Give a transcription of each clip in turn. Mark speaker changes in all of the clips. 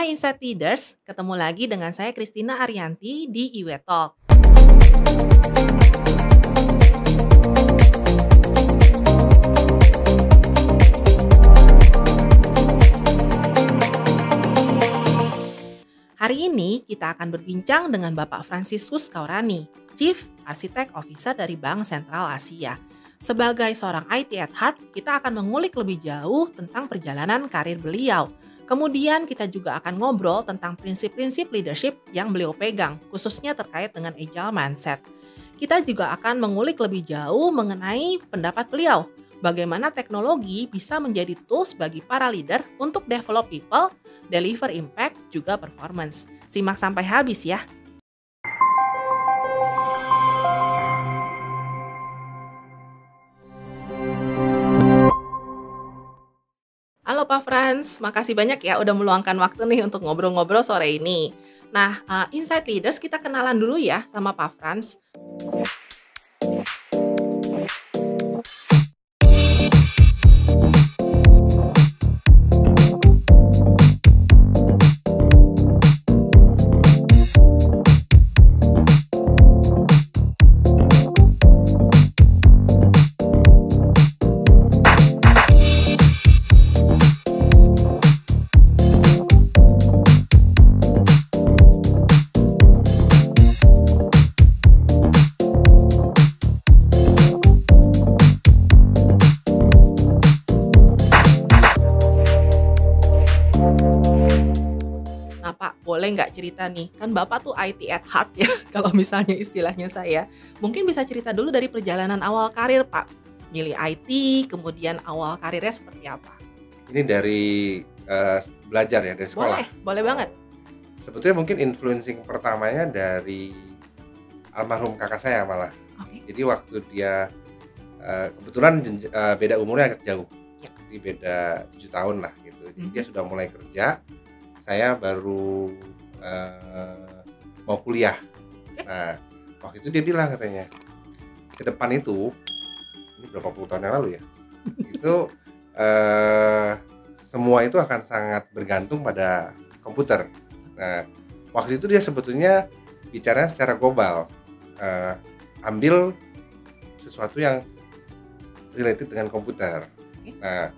Speaker 1: Hai Insight Leaders, ketemu lagi dengan saya Christina Ariyanti di IW Talk. Hari ini kita akan berbincang dengan Bapak Franciscus Kaurani, Chief Architect Officer dari Bank Sentral Asia. Sebagai seorang IT at heart, kita akan mengulik lebih jauh tentang perjalanan karir beliau. Kemudian kita juga akan ngobrol tentang prinsip-prinsip leadership yang beliau pegang, khususnya terkait dengan agile mindset. Kita juga akan mengulik lebih jauh mengenai pendapat beliau, bagaimana teknologi bisa menjadi tools bagi para leader untuk develop people, deliver impact, juga performance. Simak sampai habis ya. Halo Pak Frans, makasih banyak ya udah meluangkan waktu nih untuk ngobrol-ngobrol sore ini. Nah, Insight Leaders kita kenalan dulu ya sama Pak Frans. Nah Pak, boleh nggak cerita nih, kan Bapak tuh IT at heart ya, kalau misalnya istilahnya saya. Mungkin bisa cerita dulu dari perjalanan awal karir Pak. Milih IT, kemudian awal karirnya seperti apa?
Speaker 2: Ini dari belajar ya, dari sekolah?
Speaker 1: Boleh banget.
Speaker 2: Sebetulnya mungkin influencing pertamanya dari almarhum kakak saya malah.
Speaker 1: Oke.
Speaker 2: Jadi waktu dia, kebetulan beda umurnya agak jauh,
Speaker 1: Ya.
Speaker 2: jadi beda 7 tahun lah gitu. Jadi dia
Speaker 1: Mhm.
Speaker 2: sudah mulai kerja, saya baru, mau kuliah.
Speaker 1: Oke.
Speaker 2: Nah, waktu itu dia bilang katanya, ke depan itu, ini berapa puluh tahun yang lalu ya, itu, semua itu akan sangat bergantung pada komputer. Nah, waktu itu dia sebetulnya bicaranya secara global, ambil sesuatu yang related dengan komputer.
Speaker 1: Oke.
Speaker 2: Nah,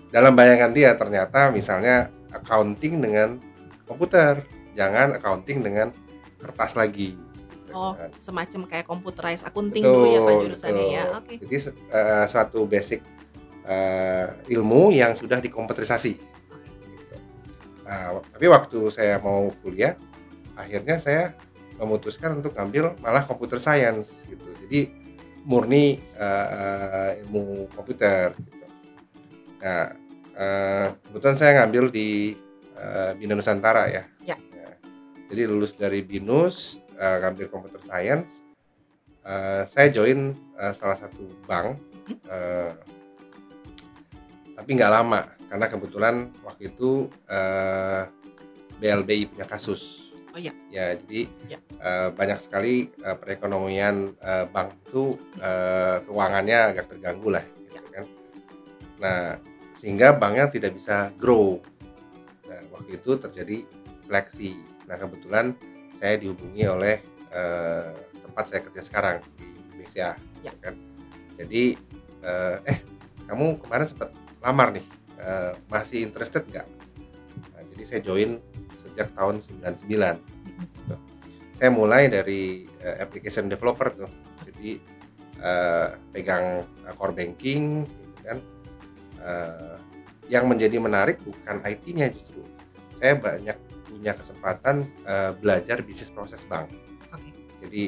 Speaker 2: dalam bayangan dia ternyata misalnya accounting dengan komputer, jangan accounting dengan kertas lagi, gitu
Speaker 1: Oh,
Speaker 2: kan.
Speaker 1: semacam kayak computerized accounting dulu ya Pak
Speaker 2: Betul,
Speaker 1: jurusannya ya?
Speaker 2: betul.
Speaker 1: Oke.
Speaker 2: Jadi suatu basic, ilmu yang sudah dikomputerisasi, gitu. Nah, tapi waktu saya mau kuliah, akhirnya saya memutuskan untuk ambil malah computer science gitu. Jadi murni, ilmu komputer gitu. Nah, kebetulan saya ngambil di, Bina Nusantara ya.
Speaker 1: Ya.
Speaker 2: Nah, jadi lulus dari BINUS, ngambil computer science, saya join, salah satu bank,
Speaker 1: Mhm.
Speaker 2: tapi nggak lama karena kebetulan waktu itu, BLBI punya kasus.
Speaker 1: Oh iya.
Speaker 2: Ya, jadi,
Speaker 1: Ya.
Speaker 2: banyak sekali, perekonomian, bank itu, keuangannya agak terganggu lah gitu kan. Nah, sehingga banknya tidak bisa grow. Nah, waktu itu terjadi seleksi. Nah, kebetulan saya dihubungi oleh, tempat saya kerja sekarang di Indonesia,
Speaker 1: Ya.
Speaker 2: gitu kan. Jadi, kamu kemarin sempat lamar nih, masih interested nggak? Nah, jadi saya join sejak tahun 99
Speaker 1: Mhm.
Speaker 2: gitu. Saya mulai dari, application developer tuh. Jadi, pegang, core banking gitu kan. Yang menjadi menarik bukan IT-nya justru. Saya banyak punya kesempatan, belajar bisnis proses bank.
Speaker 1: Oke.
Speaker 2: Jadi,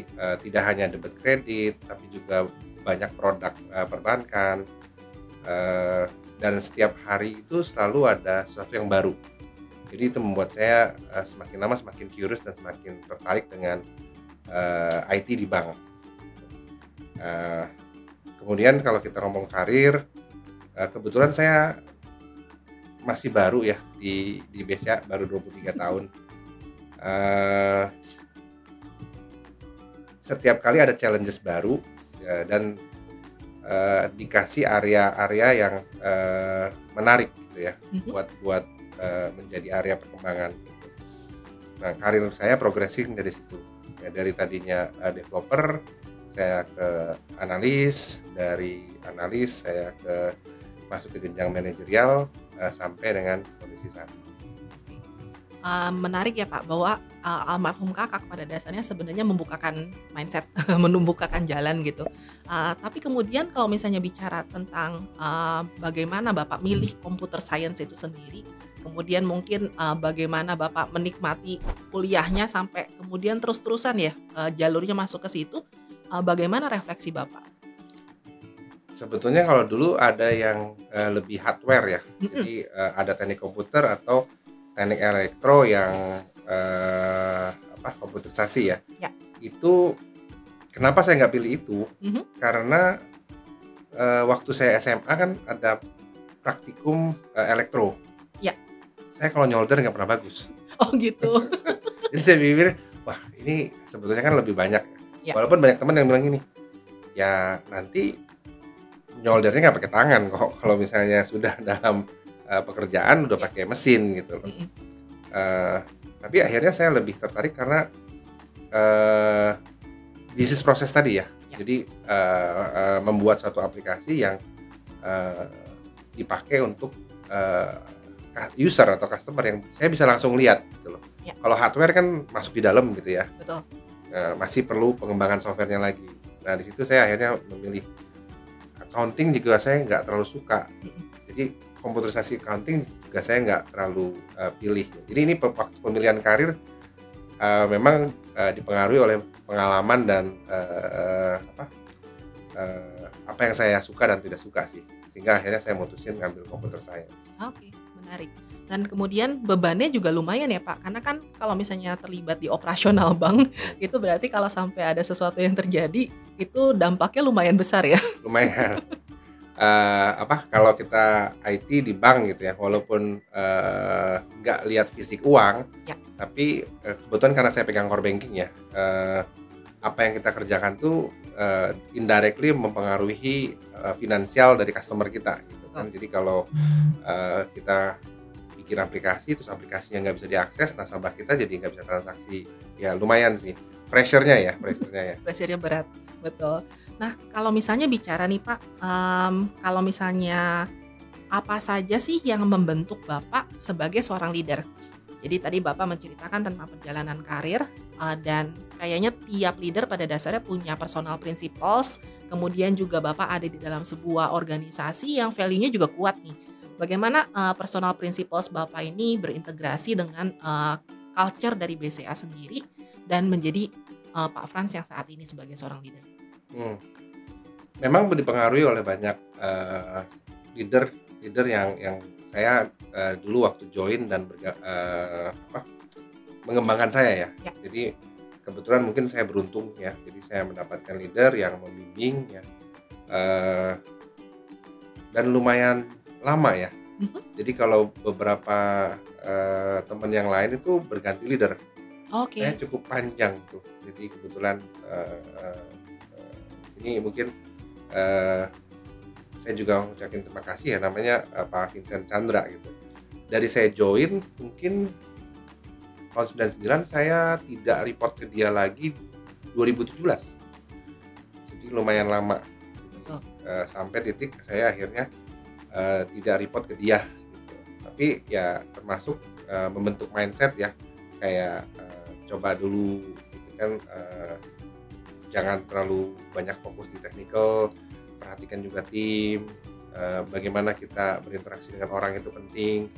Speaker 2: tidak hanya debit kredit, tapi juga banyak produk, perbankan, dan setiap hari itu selalu ada sesuatu yang baru. Jadi itu membuat saya, semakin lama semakin curious dan semakin tertarik dengan, IT di bank. Kemudian kalau kita ngomong karir, kebetulan saya masih baru ya di BCA, baru 23 tahun. Setiap kali ada challenges baru, dan dikasih area-area yang menarik gitu ya,
Speaker 1: Mhm.
Speaker 2: buat menjadi area perkembangan gitu. Nah, karir saya progressing dari situ. Ya, dari tadinya developer, saya ke analis, dari analis saya masuk ke jenjang manajerial, sampai dengan kondisi saat ini.
Speaker 1: Menarik ya Pak, bahwa, almarhum Kakak pada dasarnya sebenarnya membukakan mindset, menumbukakan jalan gitu. Tapi kemudian kalau misalnya bicara tentang, bagaimana Bapak milih computer science itu sendiri, kemudian mungkin, bagaimana Bapak menikmati kuliahnya sampai kemudian terus-terusan ya, jalurnya masuk ke situ, bagaimana refleksi Bapak?
Speaker 2: Sebetulnya kalau dulu ada yang, lebih hardware ya.
Speaker 1: Mhm,
Speaker 2: Jadi, ada teknik komputer atau teknik elektro yang, komputerisasi ya.
Speaker 1: ya,
Speaker 2: Itu kenapa saya nggak pilih itu,
Speaker 1: mhm,
Speaker 2: karena, waktu saya SMA kan ada praktikum, elektro.
Speaker 1: ya.
Speaker 2: Saya kalau nyolder nggak pernah bagus.
Speaker 1: Oh gitu.
Speaker 2: Jadi saya pikir, wah ini sebetulnya kan lebih banyak ya.
Speaker 1: Ya,
Speaker 2: Walaupun banyak teman yang bilang gini, "Ya nanti nyoldernya nggak pakai tangan kok, kalau misalnya sudah dalam, pekerjaan udah
Speaker 1: ya,
Speaker 2: pakai mesin," gitu loh.
Speaker 1: mhm,
Speaker 2: Eee, tapi akhirnya saya lebih tertarik karena, eee, bisnis proses tadi ya.
Speaker 1: ya,
Speaker 2: Jadi, membuat suatu aplikasi yang, eee, dipakai untuk, user atau customer yang saya bisa langsung lihat gitu loh.
Speaker 1: ya,
Speaker 2: Kalau hardware kan masuk di dalam gitu ya,
Speaker 1: betul,
Speaker 2: masih perlu pengembangan software-nya lagi. Nah di situ saya akhirnya memilih accounting juga saya nggak terlalu suka.
Speaker 1: mhm,
Speaker 2: Jadi komputerisasi accounting juga saya nggak terlalu, pilih. Jadi ini waktu pemilihan karir, memang, dipengaruhi oleh pengalaman dan, apa yang saya suka dan tidak suka sih. Sehingga akhirnya saya mutusin ngambil computer science.
Speaker 1: oke, menarik. Dan kemudian bebannya juga lumayan ya Pak, karena kan kalau misalnya terlibat di operasional bank, itu berarti kalau sampai ada sesuatu yang terjadi, itu dampaknya lumayan besar ya?
Speaker 2: Lumayan, kalau kita IT di bank gitu ya, walaupun, nggak lihat fisik uang,
Speaker 1: Ya,
Speaker 2: tapi, kebetulan karena saya pegang core banking ya, apa yang kita kerjakan tuh, indirectly mempengaruhi, finansial dari customer kita gitu kan.
Speaker 1: betul.
Speaker 2: Jadi kalau, kita bikin aplikasi, terus aplikasinya nggak bisa diakses, nasabah kita jadi nggak bisa transaksi. Ya lumayan sih, pressure-nya ya.
Speaker 1: Pressure-nya berat, betul. Nah, kalau misalnya bicara nih Pak, kalau misalnya apa saja sih yang membentuk Bapak sebagai seorang leader? Jadi tadi Bapak menceritakan tentang perjalanan karir, dan kayaknya tiap leader pada dasarnya punya personal principles, kemudian juga Bapak ada di dalam sebuah organisasi yang value-nya juga kuat nih. Bagaimana, personal principles Bapak ini berintegrasi dengan, culture dari BCA sendiri dan menjadi, Pak Frans yang saat ini sebagai seorang leader?
Speaker 2: Hmm. Memang dipengaruhi oleh banyak, leader leader yang saya, dulu waktu join dan mengembangkan saya ya.
Speaker 1: Ya,
Speaker 2: Jadi kebetulan mungkin saya beruntung ya, jadi saya mendapatkan leader yang membimbing ya, eee, dan lumayan lama ya.
Speaker 1: mhm,
Speaker 2: Jadi kalau beberapa, teman yang lain itu berganti leader, saya
Speaker 1: oke,
Speaker 2: cukup panjang tuh. Jadi kebetulan, eee eee, ini mungkin, eee, saya juga ngucapin terima kasih ya namanya, Pak Vincent Chandra gitu. Dari saya join mungkin tahun 99 saya tidak report ke dia lagi 2017. Jadi lumayan lama. Jadi,
Speaker 1: betul,
Speaker 2: sampai titik saya akhirnya, tidak report ke dia gitu. Tapi ya termasuk, membentuk mindset ya, kayak, coba dulu gitu kan, jangan terlalu banyak fokus di technical, perhatikan juga tim, bagaimana kita berinteraksi dengan orang itu penting,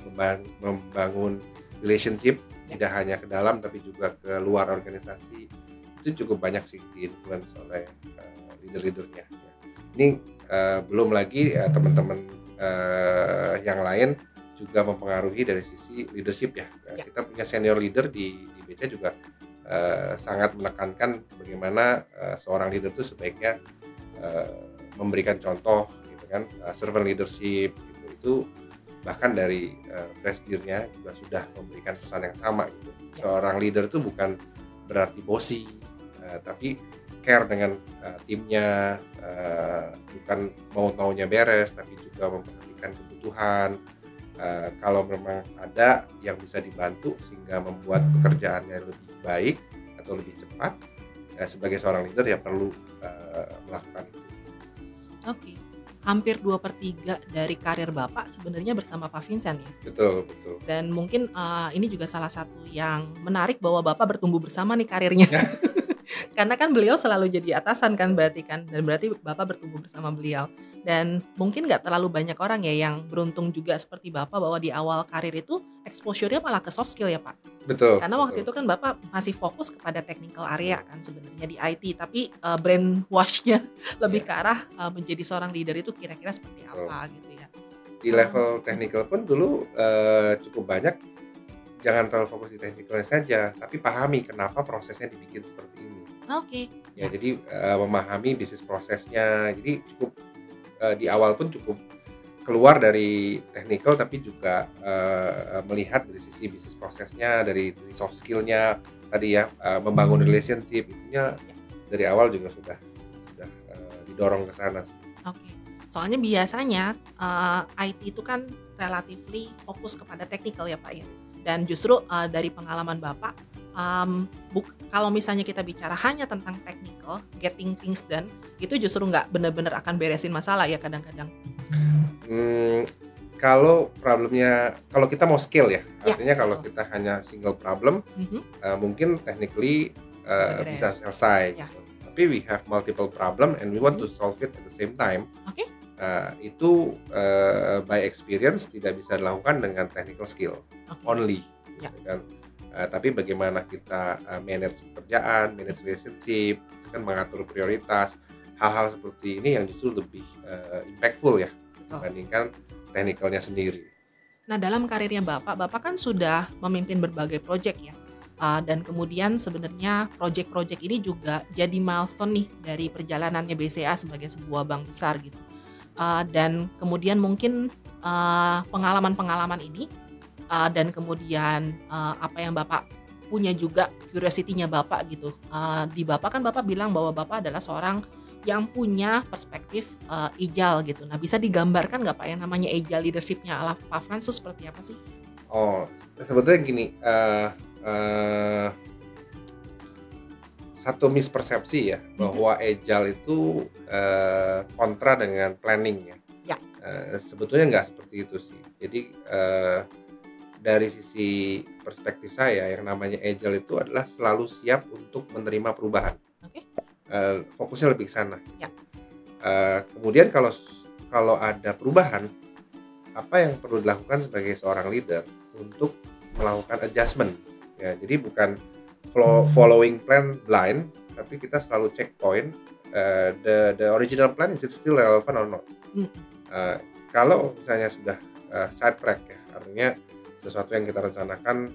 Speaker 2: membangun relationship
Speaker 1: ya,
Speaker 2: tidak hanya ke dalam tapi juga ke luar organisasi. Itu cukup banyak sih di-influence oleh, leader-leadernya ya. Ini, belum lagi, teman-teman, yang lain juga mempengaruhi dari sisi leadership ya.
Speaker 1: ya,
Speaker 2: Kita punya senior leader di BCA juga, sangat menekankan bagaimana, seorang leader itu sebaiknya, memberikan contoh gitu kan, servant leadership gitu. Itu bahkan dari, presidennya juga sudah memberikan pesan yang sama gitu.
Speaker 1: ya,
Speaker 2: Seorang leader itu bukan berarti bossy, tapi care dengan, timnya, bukan mau-maunya beres, tapi juga memperhatikan kebutuhan, Kalau memang ada yang bisa dibantu sehingga membuat pekerjaannya lebih baik atau lebih cepat, sebagai seorang leader ya perlu melakukan itu.
Speaker 1: Oke. Hampir 2/3 dari karir Bapak sebenarnya bersama Pak Vincent ya?
Speaker 2: Betul betul.
Speaker 1: Dan mungkin, ini juga salah satu yang menarik bahwa Bapak bertumbuh bersama nih karirnya. Karena kan beliau selalu jadi atasan kan berarti kan, dan berarti Bapak bertumbuh bersama beliau. Dan mungkin nggak terlalu banyak orang ya yang beruntung juga seperti Bapak bahwa di awal karir itu exposure-nya malah ke soft skill ya, Pak?
Speaker 2: Betul
Speaker 1: Karena waktu
Speaker 2: betul.
Speaker 1: itu kan Bapak masih fokus kepada technical area kan sebenarnya di IT, tapi, brainwash-nya lebih ke
Speaker 2: Ya,
Speaker 1: arah, menjadi seorang leader itu kira-kira seperti
Speaker 2: betul.
Speaker 1: apa gitu ya.
Speaker 2: Di
Speaker 1: Mmm,
Speaker 2: level technical pun dulu, cukup banyak, jangan terlalu fokus di technical saja, tapi pahami kenapa prosesnya dibikin seperti ini.
Speaker 1: oke,
Speaker 2: Ya
Speaker 1: ya,
Speaker 2: jadi, memahami bisnis prosesnya, jadi cukup, di awal pun cukup keluar dari technical tapi juga, melihat dari sisi bisnis prosesnya, dari soft skill-nya tadi ya, membangun relationship itunya
Speaker 1: ya.
Speaker 2: dari awal juga sudah, didorong ke sana sih.
Speaker 1: Oke. Soalnya biasanya, IT itu kan relatively fokus kepada teknikal ya, Pak, ya. Dan justru, dari pengalaman Bapak, kalau misalnya kita bicara hanya tentang technical, getting things done, itu justru nggak benar-benar akan beresin masalah ya kadang-kadang.
Speaker 2: Mmm, kalau kita mau scale ya,
Speaker 1: Ya,
Speaker 2: artinya kalau
Speaker 1: betul.
Speaker 2: kita hanya single problem,
Speaker 1: Mhm,
Speaker 2: mungkin technically,
Speaker 1: bisa
Speaker 2: bisa
Speaker 1: beres.
Speaker 2: selesai
Speaker 1: Ya,
Speaker 2: gitu. Tapi we have multiple problem and we want
Speaker 1: mhm,
Speaker 2: to solve it at the same time.
Speaker 1: oke,
Speaker 2: Itu, by experience tidak bisa dilakukan dengan technical skill
Speaker 1: oke.
Speaker 2: only,
Speaker 1: Ya,
Speaker 2: gitu kan. Tapi bagaimana kita, manage pekerjaan, manage relationship, itu kan mengatur prioritas, hal-hal seperti ini yang justru lebih, impactful ya
Speaker 1: betul.
Speaker 2: dibandingkan teknikalnya sendiri.
Speaker 1: Nah, dalam karirnya Bapak, Bapak kan sudah memimpin berbagai proyek ya, dan kemudian sebenarnya proyek-proyek ini juga jadi milestone nih dari perjalanannya BCA sebagai sebuah bank besar gitu. Dan kemudian mungkin, pengalaman-pengalaman ini, dan kemudian, apa yang Bapak punya juga curiosity-nya Bapak gitu, di Bapak kan Bapak bilang bahwa Bapak adalah seorang yang punya perspektif, agile gitu. Nah, bisa digambarkan nggak Pak yang namanya agile leadership-nya ala Pak Frans itu seperti apa sih?
Speaker 2: Oh, sebetulnya gini, eee, satu mispersepsi ya,
Speaker 1: Mhm,
Speaker 2: bahwa agile itu, kontra dengan planning ya.
Speaker 1: ya,
Speaker 2: Sebetulnya nggak seperti itu sih. Jadi, dari sisi perspektif saya yang namanya agile itu adalah selalu siap untuk menerima perubahan,
Speaker 1: oke,
Speaker 2: fokusnya lebih ke sana.
Speaker 1: ya,
Speaker 2: Kemudian kalau ada perubahan, apa yang perlu dilakukan sebagai seorang leader untuk melakukan adjustment, ya. Jadi bukan following plan blind, tapi kita selalu checkpoint, the original plan, is it still relevant or not?
Speaker 1: mhm,
Speaker 2: Eee, Kalau misalnya sudah, side track ya, artinya sesuatu yang kita rencanakan,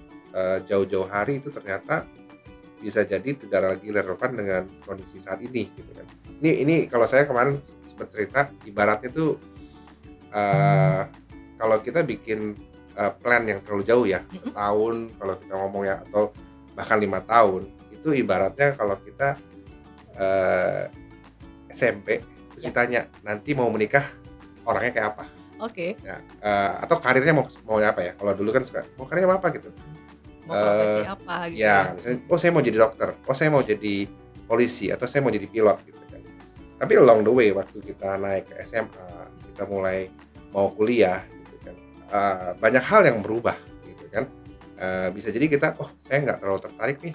Speaker 2: jauh-jauh hari itu ternyata bisa jadi tidak lagi relevan dengan kondisi saat ini gitu kan. Ini kalau saya kemarin sempat cerita ibaratnya tuh, eee, kalau kita bikin, plan yang terlalu jauh ya,
Speaker 1: mhm,
Speaker 2: setahun kalau kita ngomong ya atau bahkan 5 tahun, itu ibaratnya kalau kita, eee, SMP terus
Speaker 1: ya,
Speaker 2: ditanya, "Nanti mau menikah orangnya kayak apa?"
Speaker 1: oke,
Speaker 2: Ya, atau karirnya mau apa ya, kalau dulu kan suka, "Mau karirnya mau apa?" Gitu.
Speaker 1: mau profesi
Speaker 2: Eee,
Speaker 1: apa gitu ya?
Speaker 2: ya misalnya, "Oh saya mau jadi dokter, oh saya mau jadi polisi, atau saya mau jadi pilot," gitu kan. Tapi along the way waktu kita naik ke SMA, kita mulai mau kuliah gitu kan, banyak hal yang berubah gitu kan. Bisa jadi kita, "Oh saya nggak terlalu tertarik nih,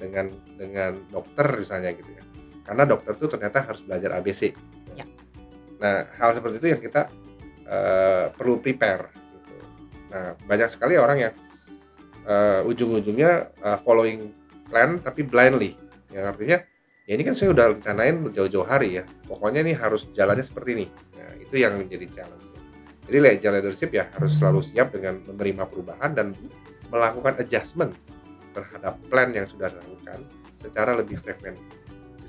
Speaker 2: dengan dokter," misalnya gitu ya. Karena dokter tuh ternyata harus belajar ABC.
Speaker 1: Ya,
Speaker 2: Nah, hal seperti itu yang kita, perlu prepare gitu. Nah, banyak sekali orang yang, ujung-ujungnya, following plan tapi blindly, yang artinya, ya ini kan saya udah rencanain jauh-jauh hari ya, pokoknya nih harus jalannya seperti ini. Nah, itu yang menjadi challenge. Jadi agile leadership ya harus selalu siap dengan menerima perubahan dan
Speaker 1: mhm,
Speaker 2: melakukan adjustment terhadap plan yang sudah dilakukan secara lebih frekuensi.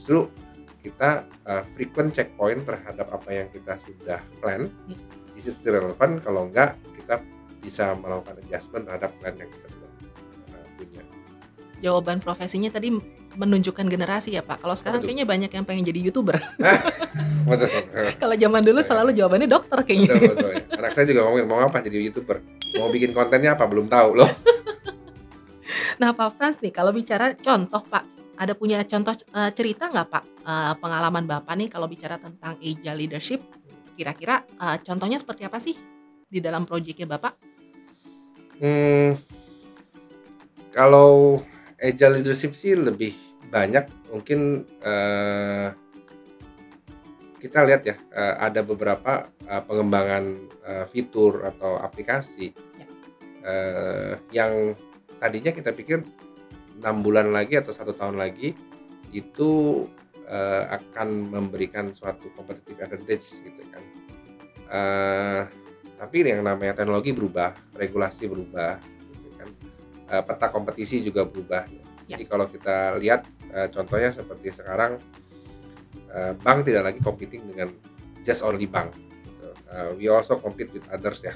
Speaker 2: Justru kita, frequent checkpoint terhadap apa yang kita sudah plan,
Speaker 1: mhm.
Speaker 2: is it still relevant, kalau enggak kita bisa melakukan adjustment terhadap plan yang kita sudah, punya.
Speaker 1: Jawaban profesinya tadi menunjukkan generasi ya Pak, kalau
Speaker 2: Apa
Speaker 1: sekarang
Speaker 2: tuh?
Speaker 1: kayaknya banyak yang pengen jadi YouTuber.
Speaker 2: Betul betul.
Speaker 1: Kalau zaman dulu
Speaker 2: Ya,
Speaker 1: selalu jawabannya dokter kayaknya.
Speaker 2: betul betul ya. Anak saya juga ngomongin, "Mau apa jadi YouTuber?" Mau bikin kontennya apa belum tahu loh.
Speaker 1: Nah, Pak Frans nih, kalau bicara contoh, Pak, ada punya contoh, cerita nggak, Pak, pengalaman Bapak nih kalau bicara tentang agile leadership, kira-kira, contohnya seperti apa sih di dalam projeknya Bapak?
Speaker 2: Mmm, Kalau agile leadership sih lebih banyak mungkin, kita lihat ya, ada beberapa, pengembangan, fitur atau aplikasi,
Speaker 1: Ya,
Speaker 2: yang tadinya kita pikir 6 bulan lagi atau 1 tahun lagi itu, akan memberikan suatu competitive advantage gitu kan. Eee, tapi yang namanya teknologi berubah, regulasi berubah gitu kan, peta kompetisi juga berubah.
Speaker 1: ya,
Speaker 2: Jadi kalau kita lihat, contohnya seperti sekarang, bank tidak lagi competing dengan just only bank gitu, we also compete with others ya.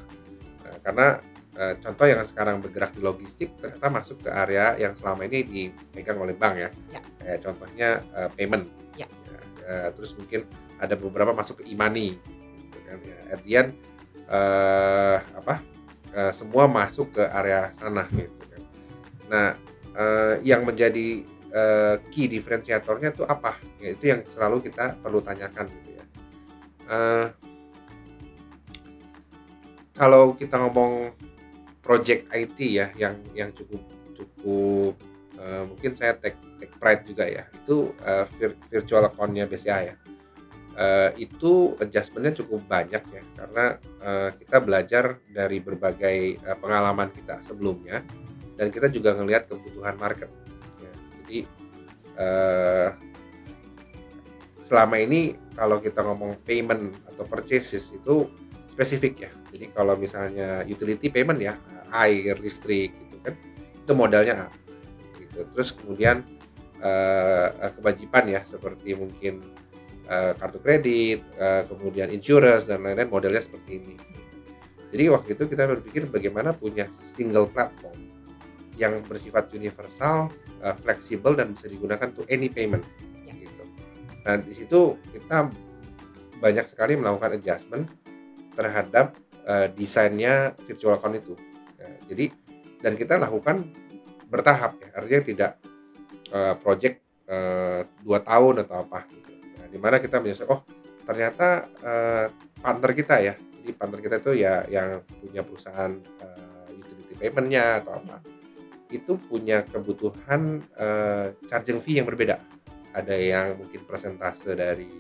Speaker 2: Karena, contoh yang sekarang bergerak di logistik ternyata masuk ke area yang selama ini dipegang oleh bank ya,
Speaker 1: ya,
Speaker 2: kayak contohnya, payment,
Speaker 1: ya,
Speaker 2: ya, terus mungkin ada beberapa masuk ke e-money gitu kan ya, at the end, semua masuk ke area sana gitu kan. Nah, yang menjadi, key diferensiatornya itu apa? Ya itu yang selalu kita perlu tanyakan gitu ya. Eee, Kalau kita ngomong project IT ya yang cukup cukup, mungkin saya take pride juga ya, itu, virtual account-nya BCA ya. Itu adjustment-nya cukup banyak ya, karena, kita belajar dari berbagai, pengalaman kita sebelumnya, dan kita juga ngelihat kebutuhan market, ya. Jadi, eee, selama ini kalau kita ngomong payment atau purchases itu spesifik ya. Jadi kalau misalnya utility payment ya, air, listrik gitu kan, itu modalnya A, gitu. Terus kemudian, kewajiban ya seperti mungkin, kartu kredit, kemudian insurance dan lain-lain modelnya seperti ini. Jadi waktu itu kita berpikir bagaimana punya single platform yang bersifat universal, fleksibel dan bisa digunakan to any payment gitu. Nah, di situ kita banyak sekali melakukan adjustment terhadap, desainnya virtual account itu. Jadi dan kita lakukan bertahap ya, artinya tidak, project, 2 tahun atau apa gitu. Nah, di mana kita menyadari, oh ternyata, partner kita ya, jadi partner kita itu ya yang punya perusahaan, utility payment-nya atau apa, itu punya kebutuhan, charging fee yang berbeda. Ada yang mungkin persentase dari,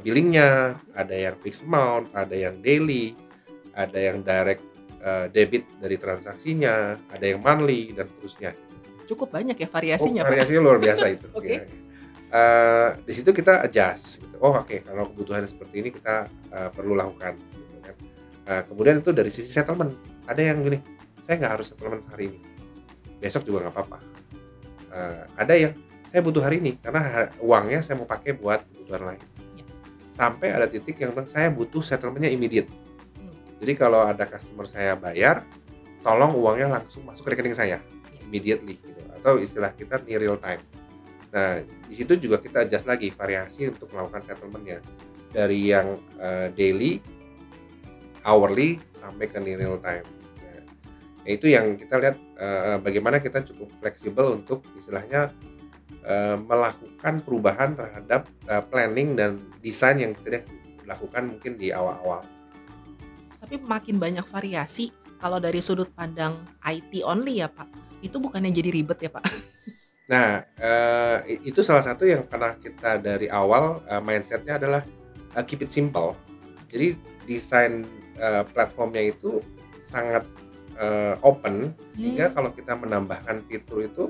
Speaker 2: billing-nya, ada yang fixed amount, ada yang daily, ada yang direct, debit dari transaksinya, ada yang monthly dan seterusnya.
Speaker 1: cukup banyak ya
Speaker 2: Oh,
Speaker 1: variasinya, Pak?
Speaker 2: variasinya luar biasa itu,
Speaker 1: Oke.
Speaker 2: ya. Di situ kita adjust gitu. Oh, oke, kalau kebutuhan seperti ini kita, perlu lakukan gitu kan. Kemudian itu dari sisi settlement, ada yang gini, "Saya nggak harus settlement hari ini, besok juga nggak apa-apa." Ada yang, "Saya butuh hari ini karena uangnya saya mau pakai buat kebutuhan lain."
Speaker 1: Ya.
Speaker 2: Sampai ada titik yang bilang, "Saya butuh settlement-nya immediate."
Speaker 1: Hmm,
Speaker 2: Jadi kalau ada customer saya bayar, tolong uangnya langsung masuk ke rekening saya
Speaker 1: ya,
Speaker 2: immediately gitu, atau istilah kita near real time. Nah, di situ juga kita adjust lagi variasi untuk melakukan settlement-nya. Dari yang, daily, hourly, sampai ke near real time. Ya itu yang kita lihat, bagaimana kita cukup fleksibel untuk istilahnya, melakukan perubahan terhadap, planning dan desain yang kita lakukan mungkin di awal-awal.
Speaker 1: tapi makin banyak variasi, kalau dari sudut pandang IT only ya, Pak, itu bukannya jadi ribet ya, Pak?
Speaker 2: Nah, itu salah satu yang karena kita dari awal, mindset-nya adalah, keep it simple. Jadi desain, platformnya itu sangat, open, sehingga
Speaker 1: Mmm,
Speaker 2: kalau kita menambahkan fitur itu,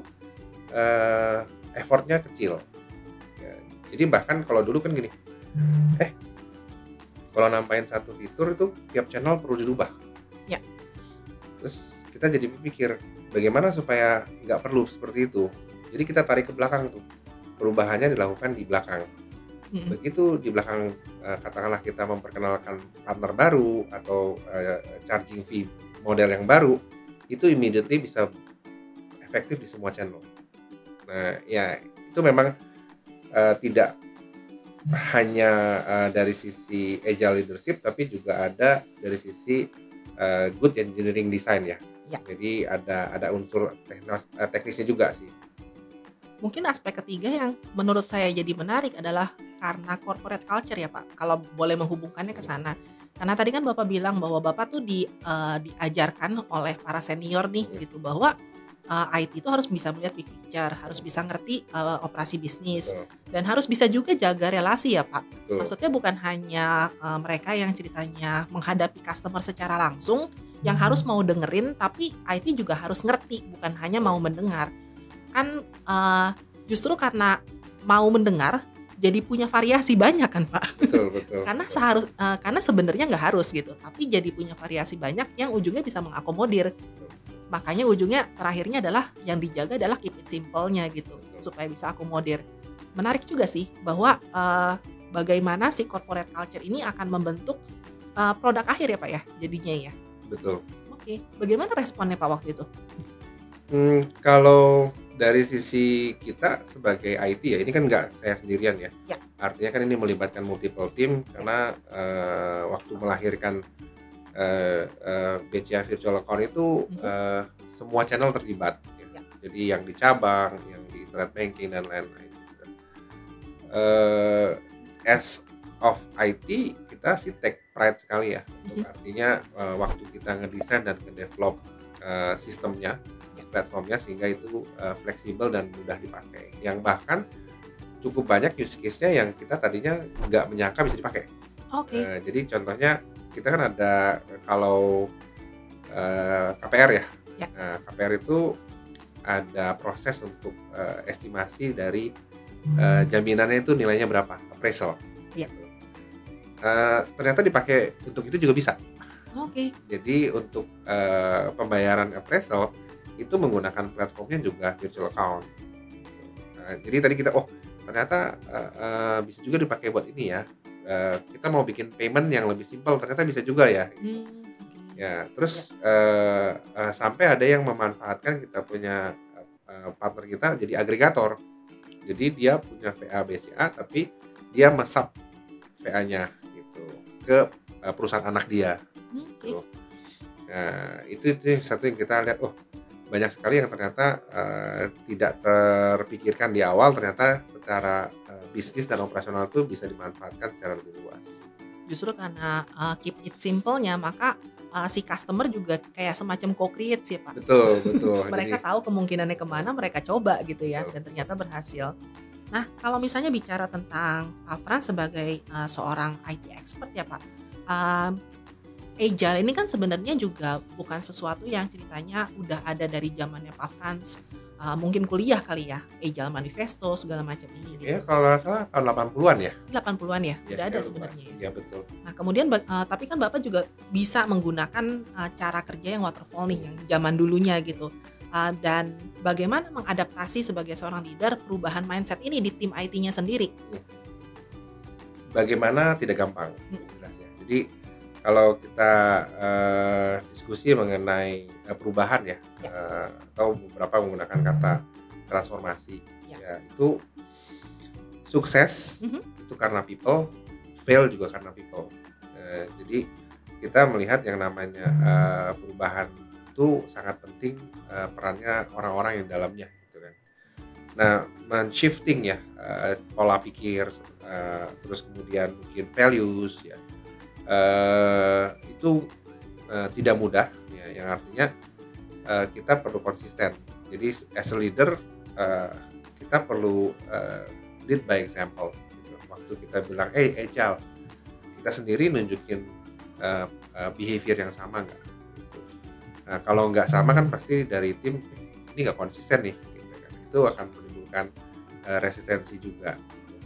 Speaker 2: effort-nya kecil. Ya, jadi bahkan kalau dulu kan gini, eh kalau nambahin satu fitur itu tiap channel perlu dirubah.
Speaker 1: ya,
Speaker 2: Terus kita jadi berpikir, bagaimana supaya nggak perlu seperti itu. Jadi kita tarik ke belakang tuh, perubahannya dilakukan di belakang.
Speaker 1: mhm,
Speaker 2: Begitu di belakang, katakanlah kita memperkenalkan partner baru atau, charging fee model yang baru, itu immediately bisa efektif di semua channel. Nah, ya itu memang, tidak hanya, dari sisi agile leadership, tapi juga ada dari sisi, good engineering design ya.
Speaker 1: Ya.
Speaker 2: Jadi ada unsur teknisnya juga sih.
Speaker 1: Mungkin aspek ketiga yang menurut saya jadi menarik adalah karena corporate culture ya Pak, kalau boleh menghubungkannya ke sana. Karena tadi kan Bapak bilang bahwa Bapak tuh diajarkan oleh para senior nih
Speaker 2: Mhm,
Speaker 1: gitu bahwa, IT itu harus bisa melihat big picture, harus bisa ngerti, operasi bisnis,
Speaker 2: betul
Speaker 1: dan harus bisa juga jaga relasi ya Pak.
Speaker 2: betul
Speaker 1: Maksudnya bukan hanya, mereka yang ceritanya menghadapi customer secara langsung, yang harus mau dengerin, tapi IT juga harus ngerti, bukan hanya mau mendengar. Kan, justru karena mau mendengar, jadi punya variasi banyak kan, Pak.
Speaker 2: betul betul betul.
Speaker 1: Karena sebenarnya nggak harus gitu, tapi jadi punya variasi banyak yang ujungnya bisa mengakomodir.
Speaker 2: Betul
Speaker 1: Makanya ujungnya terakhirnya adalah yang dijaga adalah keep it simple-nya gitu,
Speaker 2: betul.
Speaker 1: supaya bisa akomodir. Menarik juga sih bahwa, bagaimana si corporate culture ini akan membentuk, produk akhir ya, Pak, ya, jadinya ya?
Speaker 2: Betul.
Speaker 1: Oke, bagaimana responnya, Pak, waktu itu?
Speaker 2: Kalau dari sisi kita sebagai IT ya, ini kan nggak saya sendirian ya.
Speaker 1: Ya,
Speaker 2: Artinya kan ini melibatkan multiple team
Speaker 1: ya,
Speaker 2: karena, waktu melahirkan, BCA Virtual Account itu,
Speaker 1: mhm,
Speaker 2: semua channel terlibat ya.
Speaker 1: ya,
Speaker 2: Jadi yang di cabang, yang di internet banking dan lain-lain gitu. Eee, as of IT kita sih take pride sekali ya, untuk
Speaker 1: mhm,
Speaker 2: artinya, waktu kita ngedesain dan ngedevelop, sistemnya,
Speaker 1: ya,
Speaker 2: platformnya sehingga itu, fleksibel dan mudah dipakai. Yang bahkan cukup banyak use case-nya yang kita tadinya nggak menyangka bisa dipakai.
Speaker 1: oke,
Speaker 2: Jadi contohnya kita kan ada kalau, KPR ya.
Speaker 1: ya,
Speaker 2: Nah, KPR itu ada proses untuk, estimasi dari, jaminannya itu nilainya berapa, appraisal,
Speaker 1: ya,
Speaker 2: gitu. Ternyata dipakai untuk itu juga bisa.
Speaker 1: oke,
Speaker 2: Jadi untuk, pembayaran appraisal itu menggunakan platformnya juga virtual account, gitu. Jadi tadi kita, "Oh ternyata, bisa juga dipakai buat ini ya, kita mau bikin payment yang lebih simpel ternyata bisa juga ya," gitu.
Speaker 1: oke,
Speaker 2: Ya
Speaker 1: ya,
Speaker 2: terus, sampai ada yang memanfaatkan kita punya, partner kita jadi agregator. Jadi dia punya VA BCA tapi dia mesap VA-nya gitu ke, perusahaan anak dia
Speaker 1: oke.
Speaker 2: gitu. Nah itu yang satu yang kita lihat, oh banyak sekali yang ternyata, tidak terpikirkan di awal ternyata secara, bisnis dan operasional itu bisa dimanfaatkan secara lebih luas.
Speaker 1: Justru karena, keep it simple-nya maka, si customer juga kayak semacam co-create sih, Pak.
Speaker 2: Betul betul jadi
Speaker 1: Mereka tahu kemungkinannya
Speaker 2: betul
Speaker 1: kemana, mereka coba gitu ya,
Speaker 2: betul.
Speaker 1: dan ternyata berhasil. Nah, kalau misalnya bicara tentang Pak Frans sebagai, seorang IT expert ya, Pak, eee, Agile ini kan sebenarnya juga bukan sesuatu yang ceritanya udah ada dari zamannya Pak Frans, mungkin kuliah kali ya, Agile Manifesto segala macam ini
Speaker 2: Ya
Speaker 1: gitu.
Speaker 2: kalau nggak salah tahun 80-an ya?
Speaker 1: 80-an ya?
Speaker 2: Ya
Speaker 1: Udah ada
Speaker 2: saya lupa
Speaker 1: sebenarnya
Speaker 2: sih.
Speaker 1: ya?
Speaker 2: Iya betul.
Speaker 1: Nah kemudian tapi kan Bapak juga bisa menggunakan, cara kerja yang waterfall nih, yang zaman dulunya gitu. Dan bagaimana mengadaptasi sebagai seorang leader perubahan mindset ini di tim IT-nya sendiri?
Speaker 2: Mhm. Bagaimana tidak gampang,
Speaker 1: Mhm,
Speaker 2: jelas ya. Jadi kalau kita, diskusi mengenai, perubahan ya,
Speaker 1: ya,
Speaker 2: atau beberapa menggunakan kata transformasi,
Speaker 1: ya,
Speaker 2: ya itu sukses
Speaker 1: mhm,
Speaker 2: itu karena people, fail juga karena people. Jadi kita melihat yang namanya, perubahan itu sangat penting, perannya orang-orang yang dalamnya gitu kan. Nah, men-shifting ya, pola pikir, terus kemudian mungkin values ya, itu, tidak mudah ya, yang artinya, kita perlu konsisten. Jadi as a leader, kita perlu, lead by example gitu. Waktu kita bilang, "Hey agile," kita sendiri nunjukin, eee eee, behavior yang sama nggak, gitu. Nah, kalau nggak sama kan pasti dari tim, "Ini nggak konsisten nih," gitu kan. Itu akan menimbulkan, resistensi juga, gitu.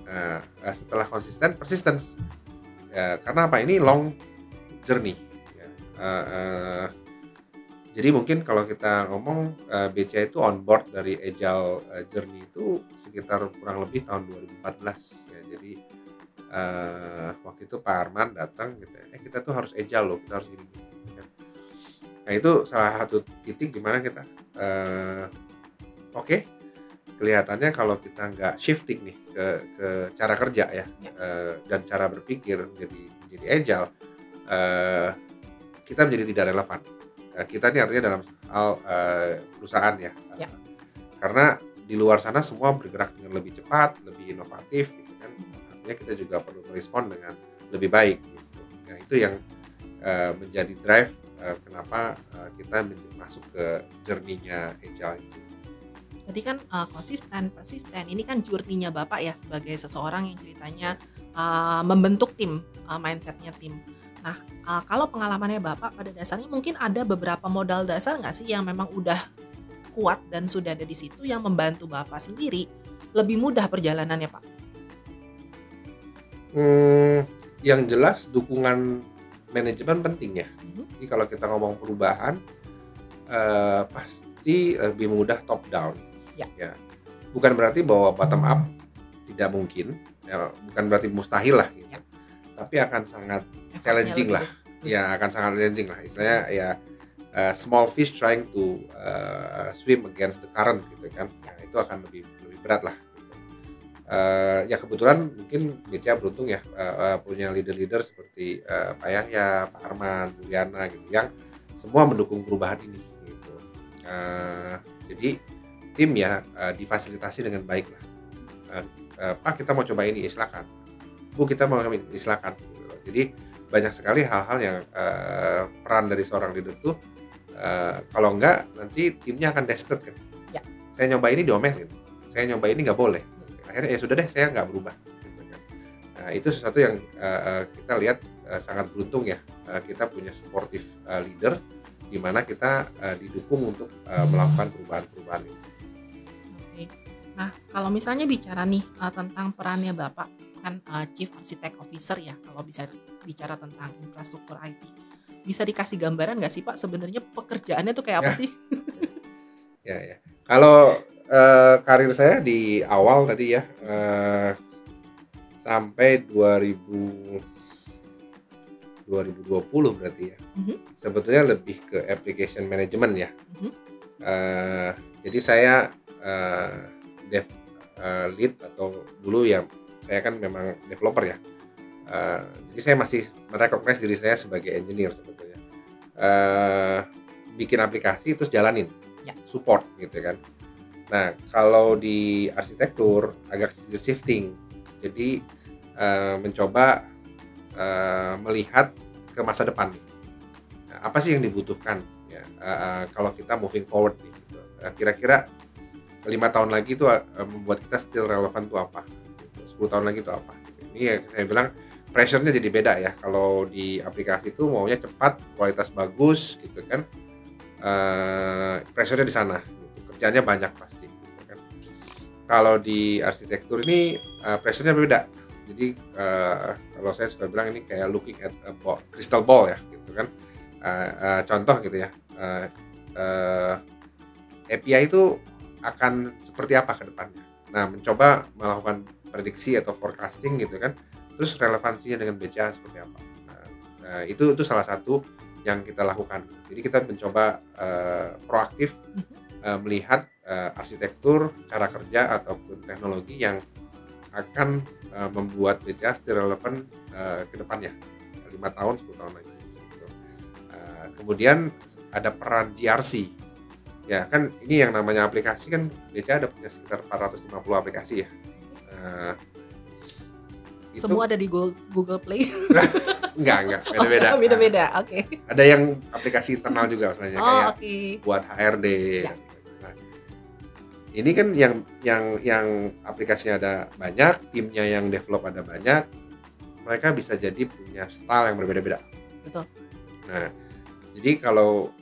Speaker 2: Nah, setelah konsisten, persistence. Ya, karena apa? Ini long journey ya, eee jadi mungkin kalau kita ngomong, BCA itu on board dari Agile, Journey itu sekitar kurang lebih tahun 2014 ya. Jadi, waktu itu Pak Arman datang gitu ya, "Eh, kita tuh harus agile loh, kita harus gini gini," gitu kan. Nah itu salah satu titik di mana kita, oke, kelihatannya kalau kita nggak shifting nih ke cara kerja ya,
Speaker 1: ya,
Speaker 2: dan cara berpikir menjadi agile, eee, kita menjadi tidak relevan. Kita ini artinya dalam hal perusahaan ya,
Speaker 1: Ya.
Speaker 2: karena di luar sana semua bergerak dengan lebih cepat, lebih inovatif gitu kan. Artinya kita juga perlu merespon dengan lebih baik gitu. Nah, itu yang menjadi drive kenapa kita masuk ke journey-nya agile itu.
Speaker 1: Tadi kan konsisten, persisten. Ini kan journey-nya Bapak ya sebagai seseorang yang ceritanya membentuk tim, mindset-nya tim. Nah, kalau pengalamannya Bapak pada dasarnya mungkin ada beberapa modal dasar nggak sih yang memang udah kuat dan sudah ada di situ yang membantu Bapak sendiri lebih mudah perjalanannya, Pak?
Speaker 2: Yang jelas dukungan manajemen penting ya.
Speaker 1: Mhm.
Speaker 2: Jadi kalau kita ngomong perubahan, pasti lebih mudah top down.
Speaker 1: Ya.
Speaker 2: Ya, bukan berarti bahwa bottom up tidak mungkin, ya, bukan berarti mustahil lah gitu.
Speaker 1: Ya.
Speaker 2: Tapi akan sangat
Speaker 1: Effortnya
Speaker 2: challenging
Speaker 1: lebih
Speaker 2: lah. Ya, akan sangat challenging lah. Istilahnya ya small fish trying to swim against the current gitu kan. Nah, itu akan lebih berat lah. Gitu. Ya kebetulan mungkin BCA beruntung ya punya leader-leader seperti Pak Yahya, Pak Arman, Bu Liana gitu yang semua mendukung perubahan ini gitu. Jadi tim ya difasilitasi dengan baik lah. Pak kita mau coba ini, silakan. Bu kita mau ini, silakan. Gitu. Jadi banyak sekali hal-hal yang peran dari seorang leader tuh kalau enggak nanti timnya akan desperate kan.
Speaker 1: Ya.
Speaker 2: Saya nyoba ini diomelin, saya nyoba ini nggak boleh. Akhirnya ya sudah deh saya nggak berubah. Gitu kan. Nah itu sesuatu yang kita lihat sangat beruntung ya kita punya supportive leader di mana kita didukung untuk melakukan perubahan-perubahan itu.
Speaker 1: Oke. Nah, kalau misalnya bicara nih tentang perannya Bapak kan Chief Architect Officer ya, kalau bisa bicara tentang infrastruktur IT. Bisa dikasih gambaran nggak sih Pak sebenarnya pekerjaannya tuh kayak apa
Speaker 2: Ya.
Speaker 1: sih?
Speaker 2: Ya. Kalau karir saya di awal tadi ya sampai 2020 berarti ya. Sebetulnya lebih ke application management ya. Jadi saya lead atau dulu ya saya kan memang developer ya. Jadi saya masih merecognize diri saya sebagai engineer sebetulnya. Bikin aplikasi terus jalanin,
Speaker 1: Ya.
Speaker 2: support gitu kan. Nah kalau di arsitektur agak shifting, jadi mencoba melihat ke masa depan. Nah, apa sih yang dibutuhkan ya kalau kita moving forward nih, gitu. Kira-kira 5 tahun lagi itu membuat kita still relevan tuh apa? 10 tahun lagi itu apa? Ini ya saya bilang pressure-nya jadi beda ya. Kalau di aplikasi itu maunya cepat, kualitas bagus gitu kan. Pressure-nya di sana, gitu. Kerjanya banyak pasti. Gitu kan. Kalau di arsitektur ini pressure-nya beda. Jadi kalau saya suka bilang ini kayak looking at a crystal ball ya, gitu kan. Contoh gitu ya. API itu akan seperti apa ke depannya. Nah, mencoba melakukan prediksi atau forecasting gitu kan. Terus relevansinya dengan BCA seperti apa. Nah, itu salah satu yang kita lakukan. Jadi kita mencoba proaktif melihat arsitektur, cara kerja ataupun teknologi yang akan membuat BCA still relevan ke depannya 5 tahun, 10 tahun lagi. Gitu. Kemudian ada peran GRC. Ya kan ini yang namanya aplikasi kan BCA ada punya sekitar 450 aplikasi ya.
Speaker 1: Semua ada di Google Play.
Speaker 2: Enggak, beda-beda.
Speaker 1: Beda-beda, oke.
Speaker 2: Ada yang aplikasi internal juga misalnya kayak buat HRD.
Speaker 1: Ya.
Speaker 2: Nah, ini kan yang aplikasinya ada banyak, timnya yang develop ada banyak, mereka bisa jadi punya style yang berbeda-beda.
Speaker 1: Betul.
Speaker 2: Nah, jadi kalau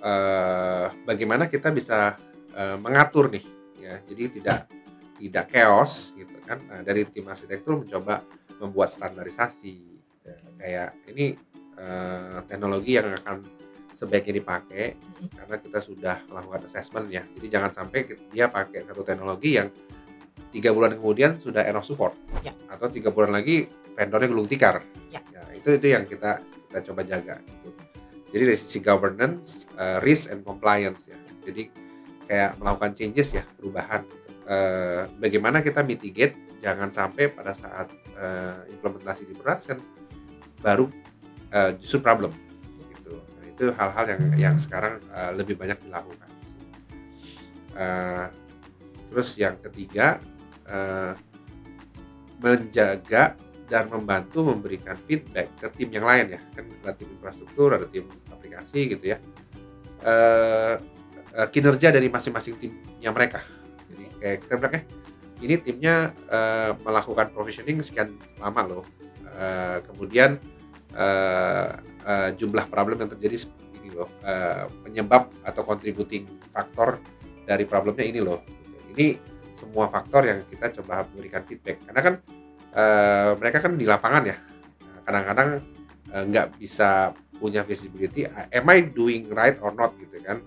Speaker 2: bagaimana kita bisa mengatur nih, ya, jadi tidak chaos gitu kan. Nah, dari tim arsitektur mencoba membuat standarisasi, ya, kayak ini teknologi yang akan sebaiknya dipakai karena kita sudah melakukan assessment ya. Jadi jangan sampai dia pakai satu teknologi yang 3 bulan kemudian sudah end of support,
Speaker 1: ya.
Speaker 2: Atau 3 bulan lagi vendornya gulung tikar.
Speaker 1: Ya.
Speaker 2: Ya, itu yang kita coba jaga. Gitu. Jadi dari sisi governance, risk and compliance ya. Jadi kayak melakukan changes ya, perubahan. Bagaimana kita mitigate jangan sampai pada saat implementasi di production baru justru problem gitu. Nah, Itu hal-hal yang sekarang lebih banyak dilakukan sih. Terus yang ketiga, menjaga dan membantu memberikan feedback ke tim yang lain ya, kan ada tim infrastruktur, ada tim aplikasi gitu ya, kinerja dari masing-masing timnya mereka. Jadi kayak kita bilang, ini timnya melakukan provisioning sekian lama loh, kemudian jumlah problem yang terjadi seperti ini loh, penyebab atau contributing faktor dari problemnya ini loh. Ini semua faktor yang kita coba berikan feedback, karena kan mereka kan di lapangan ya, kadang-kadang nggak bisa punya visibility, am I doing right or not gitu kan.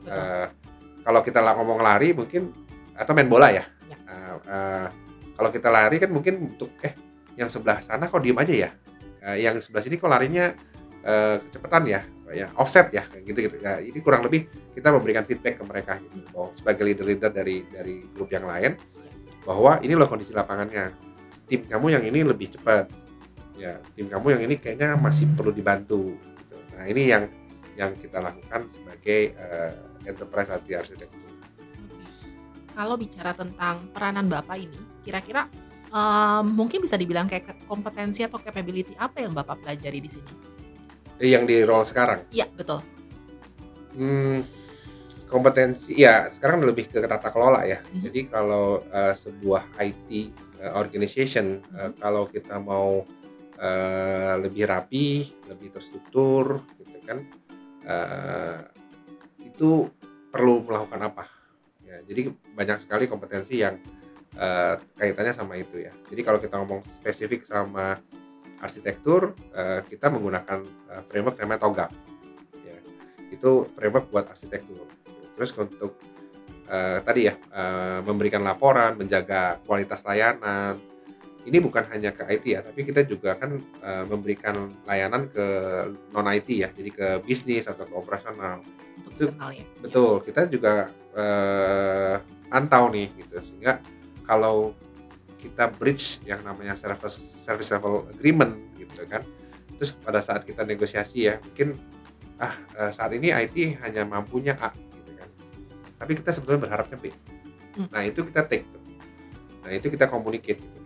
Speaker 2: Kalau kita ngomong lari mungkin, atau main bola ya, kalau kita lari kan mungkin untuk yang sebelah sana kok diem aja ya, yang sebelah sini kok larinya kecepatan ya offset ya, kayak gitu ya. Ini kurang lebih kita memberikan feedback ke mereka gitu, bahwa sebagai leader dari grup yang lain, bahwa ini loh kondisi lapangannya, tim kamu yang ini lebih cepat ya, tim kamu yang ini kayaknya masih perlu dibantu gitu. Nah ini yang kita lakukan sebagai enterprise IT architecture.
Speaker 1: Kalau bicara tentang peranan Bapak ini, kira-kira mungkin bisa dibilang kayak kompetensi atau capability apa yang Bapak pelajari di sini?
Speaker 2: Yang di role sekarang?
Speaker 1: Iya, betul.
Speaker 2: Kompetensi ya sekarang lebih ke tata kelola ya. Jadi kalau sebuah IT organization, kalau kita mau lebih rapi, lebih terstruktur gitu kan, itu perlu melakukan apa ya. Jadi banyak sekali kompetensi yang kaitannya sama itu ya. Jadi kalau kita ngomong spesifik sama arsitektur, kita menggunakan framework namanya TOGAF ya. Itu framework buat arsitektur. Terus untuk tadi ya, memberikan laporan, menjaga kualitas layanan, ini bukan hanya ke IT ya, tapi kita juga kan memberikan layanan ke non IT ya, jadi ke bisnis atau ke operasional.
Speaker 1: Untuk
Speaker 2: Itu
Speaker 1: internal ya.
Speaker 2: betul, kita juga pantau nih gitu, sehingga kalau kita bridge yang namanya service level agreement gitu kan, terus pada saat kita negosiasi ya, mungkin saat ini IT hanya mampunya A gitu kan, tapi kita sebetulnya berharapnya B. Nah itu kita take tuh. Nah itu kita communicate gitu.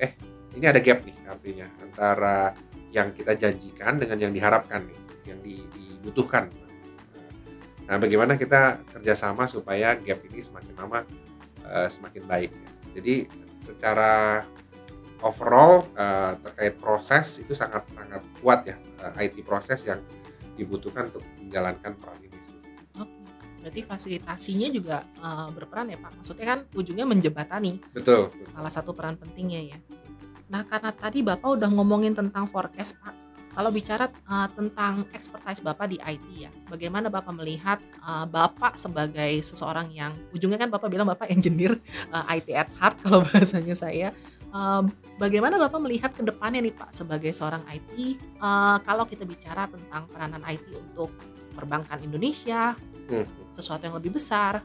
Speaker 2: Ini ada gap nih artinya antara yang kita janjikan dengan yang diharapkan nih, yang dibutuhkan. Nah bagaimana kita kerjasama supaya gap ini semakin lama semakin baik ya. Jadi secara overall terkait proses itu sangat kuat ya, IT proses yang dibutuhkan untuk menjalankan peran ini sih.
Speaker 1: Oke, berarti fasilitasinya juga berperan ya Pak? Maksudnya kan ujungnya menjembatani.
Speaker 2: Betul.
Speaker 1: Salah satu peran pentingnya ya. Nah karena tadi Bapak udah ngomongin tentang forecast Pak, kalau bicara tentang expertise Bapak di IT ya, bagaimana Bapak melihat Bapak sebagai seseorang yang ujungnya kan Bapak bilang Bapak engineer, IT at heart kalau bahasanya saya. Bagaimana Bapak melihat ke depannya nih Pak sebagai seorang IT, kalau kita bicara tentang peranan IT untuk perbankan Indonesia, sesuatu yang lebih besar?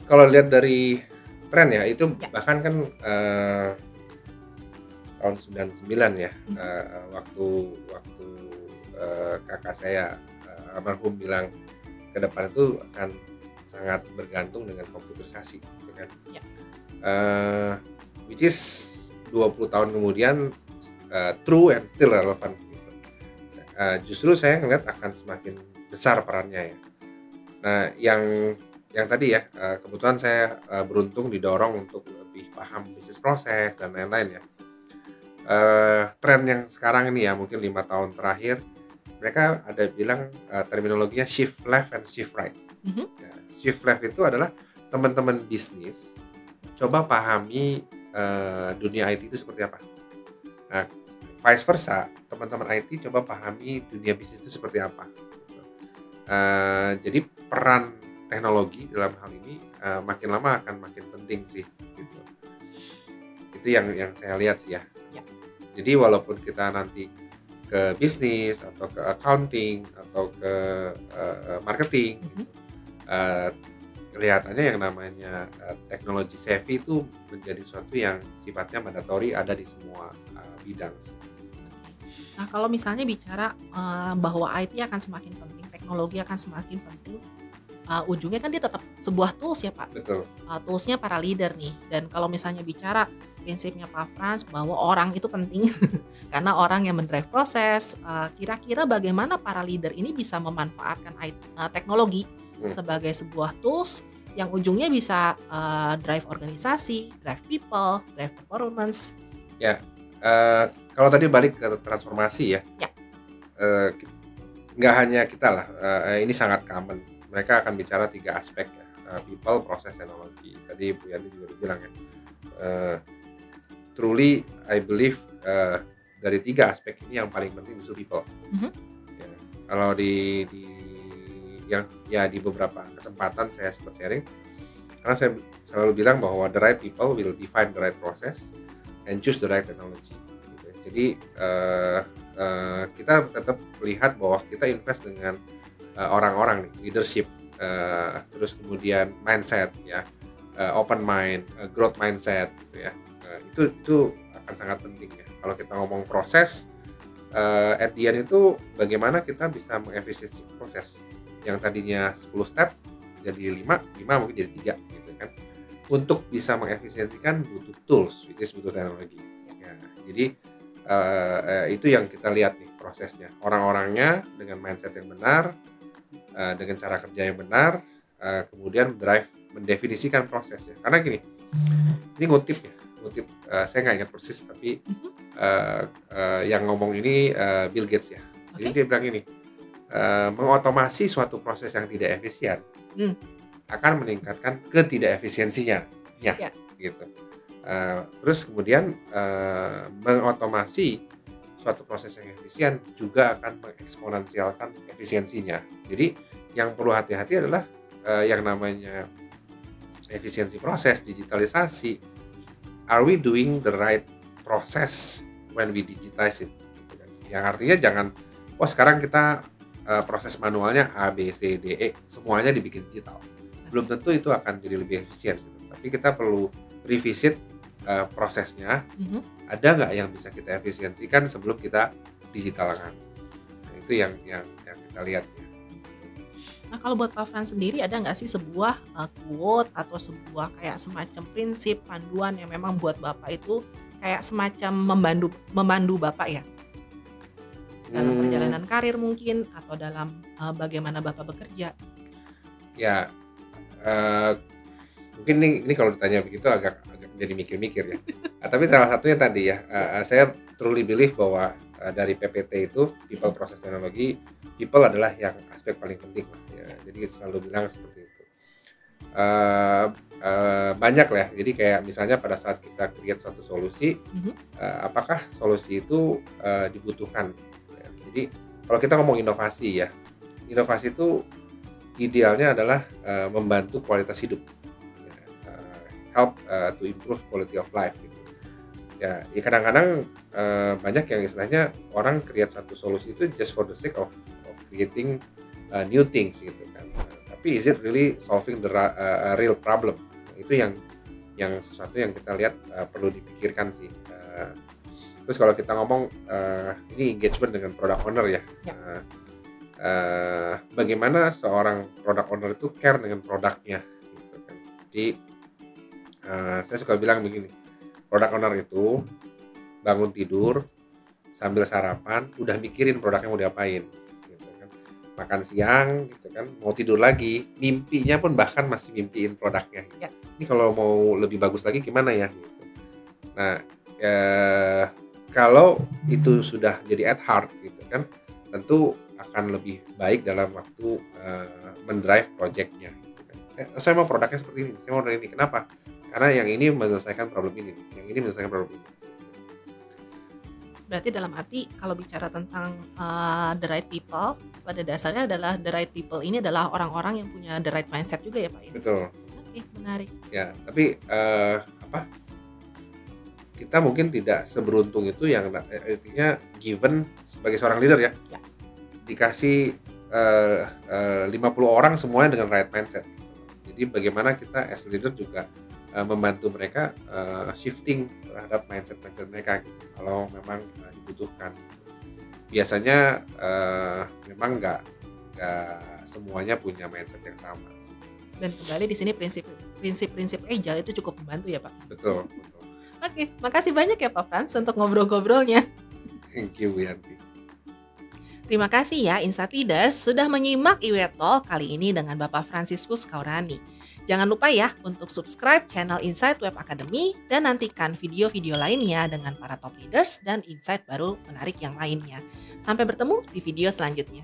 Speaker 2: Kalau lihat dari tren ya, itu
Speaker 1: Ya.
Speaker 2: bahkan kan tahun 99 ya, waktu kakak saya almarhum bilang ke depan itu akan sangat bergantung dengan komputerisasi gitu kan.
Speaker 1: Ya.
Speaker 2: Which is 20 tahun kemudian true and still relevant gitu. Justru saya ngeliat akan semakin besar perannya ya. Nah yang tadi ya, kebetulan saya beruntung didorong untuk lebih paham bisnis proses dan lain-lain ya. Tren yang sekarang ini ya, mungkin 5 tahun terakhir, mereka ada bilang terminologinya shift left and shift right. Ya, shift left itu adalah teman-teman bisnis coba pahami dunia IT itu seperti apa. Nah, vice versa, teman-teman IT coba pahami dunia bisnis itu seperti apa. Jadi peran teknologi dalam hal ini makin lama akan makin penting sih gitu. Itu yang saya lihat sih ya. Jadi walaupun kita nanti ke bisnis atau ke accounting atau ke marketing gitu, kelihatannya yang namanya teknologi savvy itu menjadi sesuatu yang sifatnya mandatori, ada di semua bidang.
Speaker 1: Nah kalau misalnya bicara bahwa IT akan semakin penting teknologi akan semakin penting, ujungnya kan dia tetap sebuah tools ya Pak.
Speaker 2: betul.
Speaker 1: Tools-nya para leader nih, dan kalau misalnya bicara prinsipnya Pak Frans bahwa orang itu penting karena orang yang mendrive proses, kira-kira bagaimana para leader ini bisa memanfaatkan teknologi
Speaker 2: Hmm.
Speaker 1: sebagai sebuah tools yang ujungnya bisa drive organisasi, drive people, drive performance.
Speaker 2: Ya, kalau tadi balik ke transformasi ya,
Speaker 1: Ya.
Speaker 2: eh, ki- nggak hanya kita lah, ini sangat common. Mereka akan bicara 3 aspek ya, people, proses, teknologi. Tadi Bu Yani juga udah bilang ya, truly I believe dari 3 aspek ini yang paling penting justru people.
Speaker 1: Mhm.
Speaker 2: Ya, kalau di beberapa kesempatan saya sempat sharing, karena saya selalu bilang bahwa the right people will define the right process and choose the right technology. Gitu. Jadi kita tetap melihat bahwa kita invest dengan orang-orang nih, leadership, terus kemudian mindset ya, open mind, growth mindset gitu ya. Itu akan sangat penting ya. Kalau kita ngomong proses, at the end itu bagaimana kita bisa mengefisiensi proses yang tadinya 10 step jadi 5 mungkin jadi 3 gitu kan. Untuk bisa mengefisiensikan butuh tools, which is butuh teknologi. Ya, jadi itu yang kita lihat nih prosesnya. Orang-orangnya dengan mindset yang benar, dengan cara kerja yang benar, kemudian mendefinisikan prosesnya. Karena gini, ini ngutip, saya nggak ingat persis, tapi yang ngomong ini Bill Gates ya. Jadi dia bilang ini, mengotomasi suatu proses yang tidak efisien akan meningkatkan ketidakefisiensinya,
Speaker 1: Ya.
Speaker 2: gitu. Terus kemudian mengotomasi suatu proses yang efisien juga akan mengeksponensialkan efisiensinya. Jadi yang perlu hati-hati adalah yang namanya efisiensi proses, digitalisasi. Are we doing the right process when we digitize it? Gitu kan. Yang artinya jangan, sekarang kita proses manualnya A, B, C, D, E semuanya dibikin digital. Belum tentu itu akan jadi lebih efisien. Gitu. Tapi kita perlu revisit prosesnya, ada nggak yang bisa kita efisiensikan sebelum kita digitalkan. Nah, itu yang kita lihat ya.
Speaker 1: Nah, kalau buat Pak Frans sendiri ada nggak sih sebuah quote atau sebuah kayak semacam prinsip panduan yang memang buat Bapak itu kayak semacam memandu Bapak ya? Dalam perjalanan karir mungkin atau dalam bagaimana Bapak bekerja?
Speaker 2: Ya, mungkin ini kalau ditanya begitu agak jadi mikir-mikir ya. Tapi salah satunya tadi ya, saya truly believe bahwa dari PPT itu people, process, teknologi, people adalah yang aspek paling penting lah ya. Jadi selalu bilang seperti itu. Banyak lah, jadi kayak misalnya pada saat kita create suatu solusi, apakah solusi itu dibutuhkan ya. Jadi kalau kita ngomong inovasi ya, inovasi itu idealnya adalah membantu kualitas hidup ya, help to improve quality of life gitu. Ya kadang-kadang banyak yang istilahnya orang create satu solusi itu just for the sake of creating new things gitu kan. Tapi is it really solving the real problem? Itu yang sesuatu yang kita lihat perlu dipikirkan sih. Terus kalau kita ngomong ini engagement dengan product owner ya. Bagaimana seorang product owner itu care dengan produknya gitu kan. Jadi saya suka bilang begini, product owner itu bangun tidur sambil sarapan udah mikirin produknya mau diapain gitu kan. Makan siang gitu kan, mau tidur lagi, mimpinya pun bahkan masih mimpiin produknya gitu. Ini kalau mau lebih bagus lagi gimana ya gitu. Nah kalau itu sudah jadi at heart gitu kan, tentu akan lebih baik dalam waktu mendrive projectnya gitu kan. Saya mau produknya seperti ini, saya mau ini. Kenapa? Karena yang ini menyelesaikan problem ini, yang ini menyelesaikan problem ini.
Speaker 1: Berarti dalam arti kalau bicara tentang the right people, pada dasarnya adalah the right people ini adalah orang-orang yang punya the right mindset juga ya Pak ya?
Speaker 2: Betul.
Speaker 1: Oke, menarik.
Speaker 2: Ya, tapi kita mungkin tidak seberuntung itu yang artinya given sebagai seorang leader ya. Dikasih 50 orang semuanya dengan right mindset. Jadi bagaimana kita as leader juga membantu mereka shifting terhadap mindset mereka gitu, kalau memang dibutuhkan. Biasanya memang nggak semuanya punya mindset yang sama sih.
Speaker 1: Dan kembali di sini prinsip-prinsip agile itu cukup membantu ya Pak.
Speaker 2: Betul, betul.
Speaker 1: Oke, makasih banyak ya Pak Frans untuk ngobrol-ngobrolnya.
Speaker 2: Thank you, Bu Yanti.
Speaker 1: Terima kasih ya Insight Leaders sudah menyimak IW Talk kali ini dengan Bapak Fransiskus Kaurani. Jangan lupa ya untuk subscribe channel Insight Web Academy dan nantikan video-video lainnya dengan para top leaders dan insight baru menarik yang lainnya. Sampai bertemu di video selanjutnya.